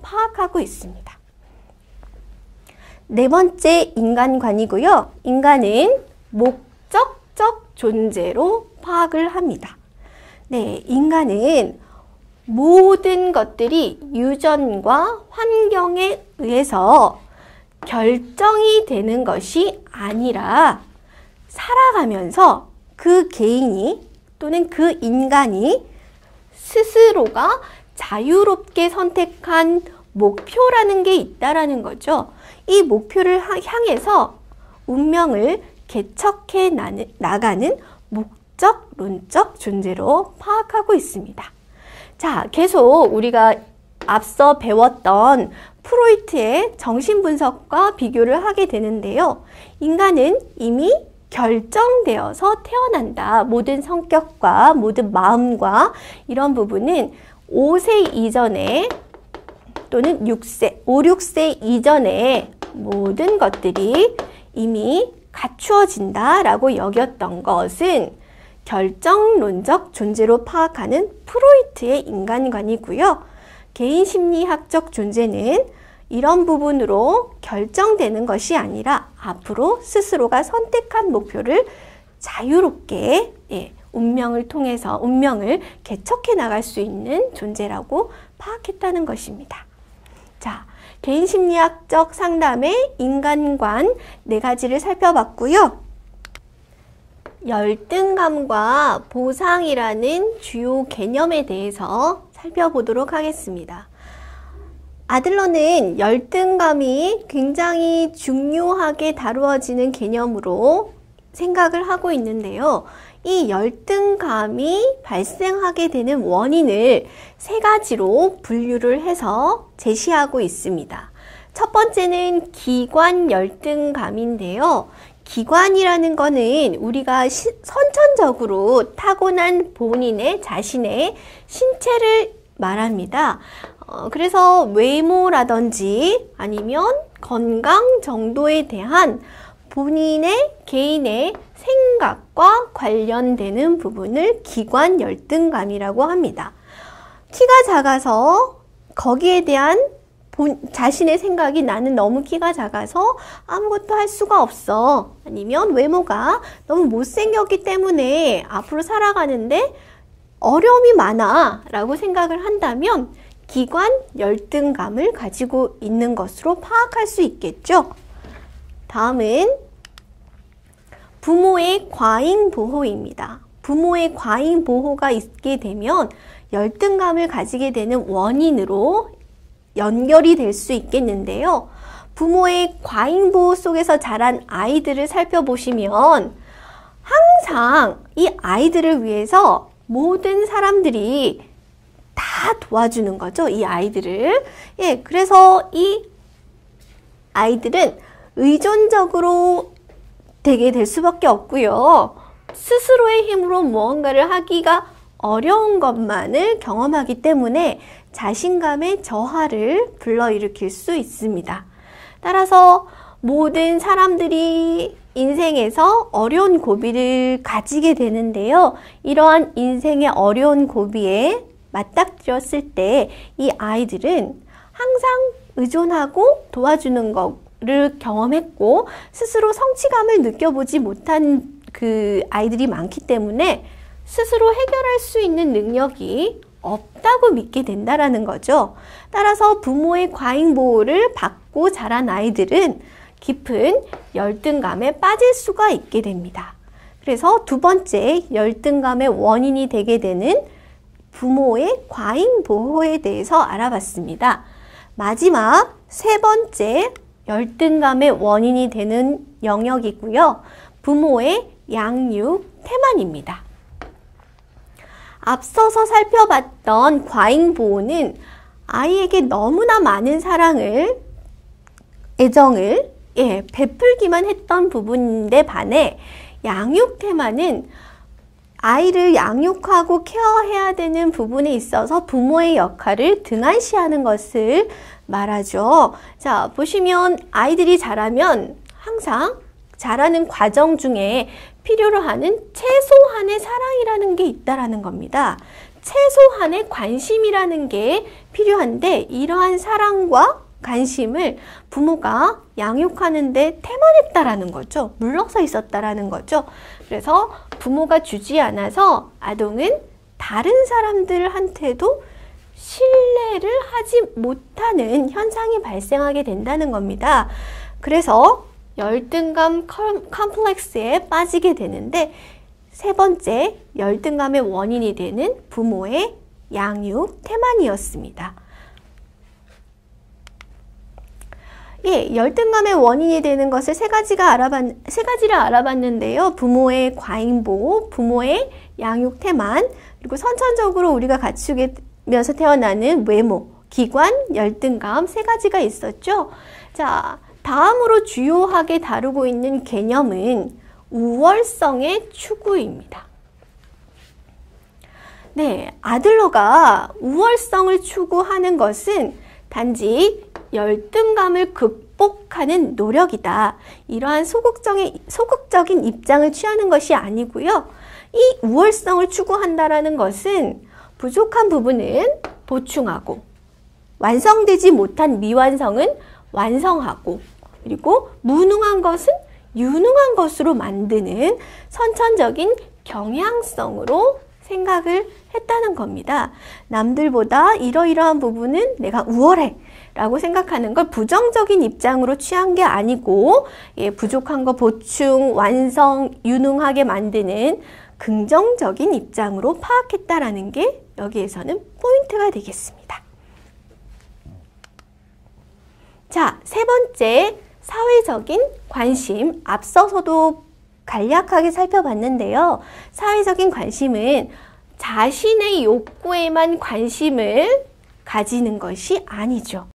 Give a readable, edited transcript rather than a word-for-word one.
파악하고 있습니다. 네 번째 인간관이고요. 인간은 목적적 존재로 파악을 합니다. 네, 인간은 모든 것들이 유전과 환경에 의해서 결정이 되는 것이 아니라 살아가면서 그 개인이 또는 그 인간이 스스로가 자유롭게 선택한 목표라는 게 있다라는 거죠. 이 목표를 향해서 운명을 개척해 나가는 목적론적 존재로 파악하고 있습니다. 자, 계속 우리가 앞서 배웠던 프로이트의 정신분석과 비교를 하게 되는데요. 인간은 이미 결정되어서 태어난다. 모든 성격과 모든 마음과 이런 부분은 5세 이전에 또는 6세, 5, 6세 이전에 모든 것들이 이미 갖추어진다라고 여겼던 것은 결정론적 존재로 파악하는 프로이트의 인간관이고요. 개인심리학적 존재는 이런 부분으로 결정되는 것이 아니라 앞으로 스스로가 선택한 목표를 자유롭게 운명을 통해서 운명을 개척해 나갈 수 있는 존재라고 파악했다는 것입니다. 자, 개인심리학적 상담의 인간관 4가지를 살펴봤고요. 열등감과 보상이라는 주요 개념에 대해서 살펴보도록 하겠습니다. 아들러는 열등감이 굉장히 중요하게 다루어지는 개념으로 생각을 하고 있는데요. 이 열등감이 발생하게 되는 원인을 3가지로 분류를 해서 제시하고 있습니다. 첫 번째는 기관 열등감인데요. 기관이라는 거는 우리가 선천적으로 타고난 본인의 자신의 신체를 말합니다. 그래서 외모라든지 아니면 건강 정도에 대한 본인의 개인의 생각과 관련되는 부분을 기관 열등감이라고 합니다. 키가 작아서 거기에 대한 자신의 생각이 나는 너무 키가 작아서 아무것도 할 수가 없어. 아니면 외모가 너무 못생겼기 때문에 앞으로 살아가는데 어려움이 많아 라고 생각을 한다면 기관 열등감을 가지고 있는 것으로 파악할 수 있겠죠. 다음은 부모의 과잉 보호입니다. 부모의 과잉 보호가 있게 되면 열등감을 가지게 되는 원인으로 연결이 될 수 있겠는데요. 부모의 과잉 보호 속에서 자란 아이들을 살펴보시면 항상 이 아이들을 위해서 모든 사람들이 다 도와주는 거죠. 이 아이들을. 그래서 이 아이들은 의존적으로 되게 될 수밖에 없고요. 스스로의 힘으로 무언가를 하기가 어려운 것만을 경험하기 때문에 자신감의 저하를 불러일으킬 수 있습니다. 따라서 모든 사람들이 인생에서 어려운 고비를 가지게 되는데요. 이러한 인생의 어려운 고비에 맞닥뜨렸을 때 이 아이들은 항상 의존하고 도와주는 것을 경험했고 스스로 성취감을 느껴보지 못한 그 아이들이 많기 때문에 스스로 해결할 수 있는 능력이 없다고 믿게 된다라는 거죠. 따라서 부모의 과잉 보호를 받고 자란 아이들은 깊은 열등감에 빠질 수가 있게 됩니다. 그래서 2번째 열등감의 원인이 되게 되는 부모의 과잉 보호에 대해서 알아봤습니다. 마지막 3번째 열등감의 원인이 되는 영역이고요. 부모의 양육 태만입니다. 앞서서 살펴봤던 과잉 보호는 아이에게 너무나 많은 사랑을, 애정을 베풀기만 했던 부분에 반해 양육 태만은 아이를 양육하고 케어해야 되는 부분에 있어서 부모의 역할을 등한시하는 것을 말하죠. 자, 보시면 아이들이 자라면 항상 자라는 과정 중에 필요로 하는 최소한의 사랑이라는 게 있다라는 겁니다. 최소한의 관심이라는 게 필요한데 이러한 사랑과 관심을 부모가 양육하는데 태만했다라는 거죠. 물러서 있었다라는 거죠. 그래서 부모가 주지 않아서 아동은 다른 사람들한테도 신뢰를 하지 못하는 현상이 발생하게 된다는 겁니다. 그래서 열등감 컴플렉스에 빠지게 되는데 세 번째 열등감의 원인이 되는 부모의 양육 태만이었습니다. 예, 열등감의 원인이 되는 것을 세 가지를 알아봤는데요. 부모의 과잉보호, 부모의 양육 태만, 그리고 선천적으로 우리가 갖추면서 태어나는 외모, 기관, 열등감 세 가지가 있었죠. 자, 다음으로 주요하게 다루고 있는 개념은 우월성의 추구입니다. 네, 아들러가 우월성을 추구하는 것은 단지 열등감을 극복하는 노력이다. 이러한 소극적인 입장을 취하는 것이 아니고요. 이 우월성을 추구한다라는 것은 부족한 부분은 보충하고 완성되지 못한 미완성은 완성하고 그리고 무능한 것은 유능한 것으로 만드는 선천적인 경향성으로 생각을 했다는 겁니다. 남들보다 이러이러한 부분은 내가 우월해 라고 생각하는 걸 부정적인 입장으로 취한 게 아니고 부족한 거 보충, 완성, 유능하게 만드는 긍정적인 입장으로 파악했다라는 게 여기에서는 포인트가 되겠습니다. 자, 세 번째 사회적인 관심, 앞서서도 간략하게 살펴봤는데요. 사회적인 관심은 자신의 욕구에만 관심을 가지는 것이 아니죠.